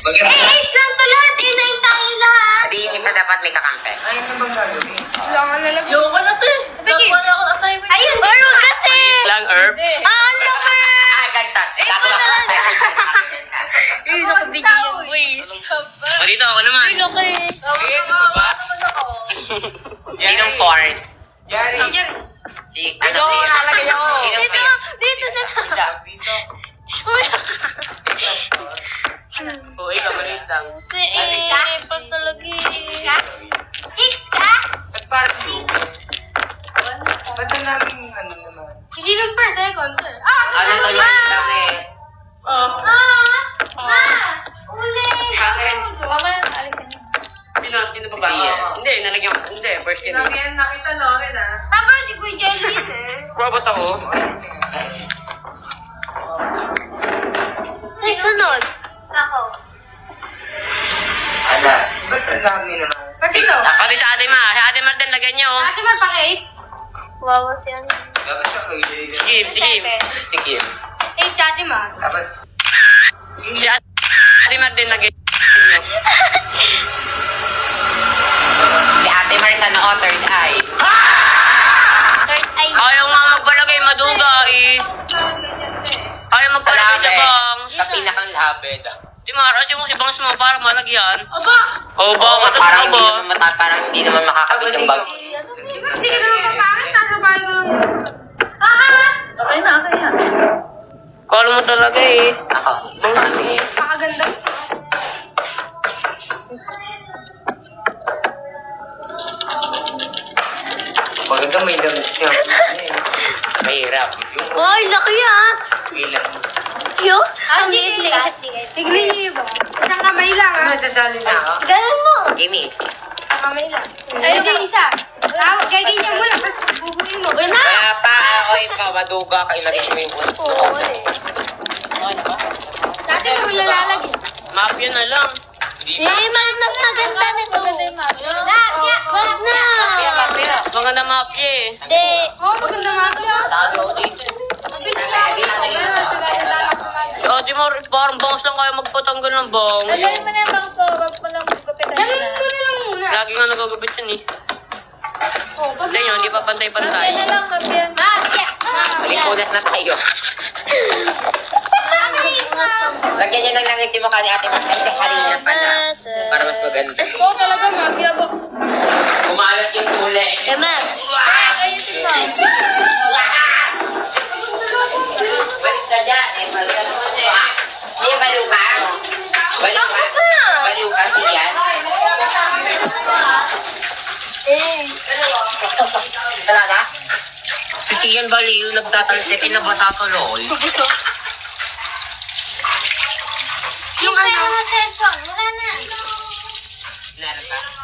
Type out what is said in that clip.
8 lang to lahat. 9 tayo lahat. Hindi yung isa dapat may kakampi. Ay, ano bang gagawin? Kailangan na lang. Yung na to eh. Gagawin ako ng assignment. Ayun, Orb kasi. Lang, Herb? Ang laki. Ay, gagtat. Gagawa ko. Uy, nakabigyan mo eh. O, dito ako naman. Uy, laki. Sige, ito ba ba? Sinong fourth? Yari. Si, ano, si, nalagay ako. sinong fifth? Dito na. Dito. Uy, kamaliit lang. Pas talaga eh. 6 ka? At parang ba't ang daming ano naman? Sino per second? Ano to yung dami? Uli. Akin. Mamaya, alisin. Sino ba ba? Hindi, nalagyan ko. Hindi, first year. Nakita no, rin ah. Tapos si Kuya Jelly yun eh. Robot ako. Ay, sunod. Ako. Ala, ba't ang dami naman? Pasino? Pati sa Ate Ma. Sa Ate Ma din, lagyan niyo. Ate man pa 8. Wawa siya. Dapat siya kay Jay. Sige, sige. Sige. 8 sa ate man. Tapos, Si Ate Ma din, lagyan niyo. Si Ate Mar sa noo, third eye. Third eye. Ayaw nga magpalagay, maduga eh. Ayaw magpalagay sa bangs. Sa pinakang labed. Di Mar, kasi mo si bangs mo para malagyan. Aba! Oo ba? Parang hindi naman makakabit yung bag. Hindi ka naman papangit. Nasa bago. Okay na, okay na. Call mo talaga eh. Ako. Pakaganda. maganda may damit siya. Mahirap. Ay, laki ah. Ilang. Yo? Ang liit. Tignan niyo yung iba. Isang kamay lang ah. Masasali na ako. Ganun mo. Gimme. Isang kamay lang. Ayun yung isa. Gaganyan mo lang. Tapos bubuin mo. Uy na! Kaya pa ako ikaw, maduga ka, ilagay mo yung ulo. Oo, ulit. Okay na ba? Dati mo lalalagay. Mafia na lang. Mas maganda nito. Lapya. Wag na. Maganda mafia eh. Hindi. Oo, maganda mapla. Lalo ako dito. Mabilis lang ako dito. Si Ate Mar, parang bangs lang kayo magpatanggal ng bangs. Lagyan mo na bang po. Wag mo lang magkapitan Ganun mo na lang muna. Lagi nga nagagabit yun eh. Oh, pag Tignan nyo, hindi pa pantay-pantay. lang, mapya. Mapya. Palipunas na tayo. Lagyan nyo ng langis yung mukha ni Ate Mar. Kasi halina pa na. Para mas maganda. Oo, talaga mafia ba? Kumalat yung kulay. Emma. Ayusin mo. Balik ka dyan eh. Balik ka naman eh. Hindi, baliw ka. Baliw ka. Baliw ka siya. Talaga? Si Tian baliw, nagtatalsik, inabasa ko lol. Yung ano? Cellphone. Wala na. Meron ka?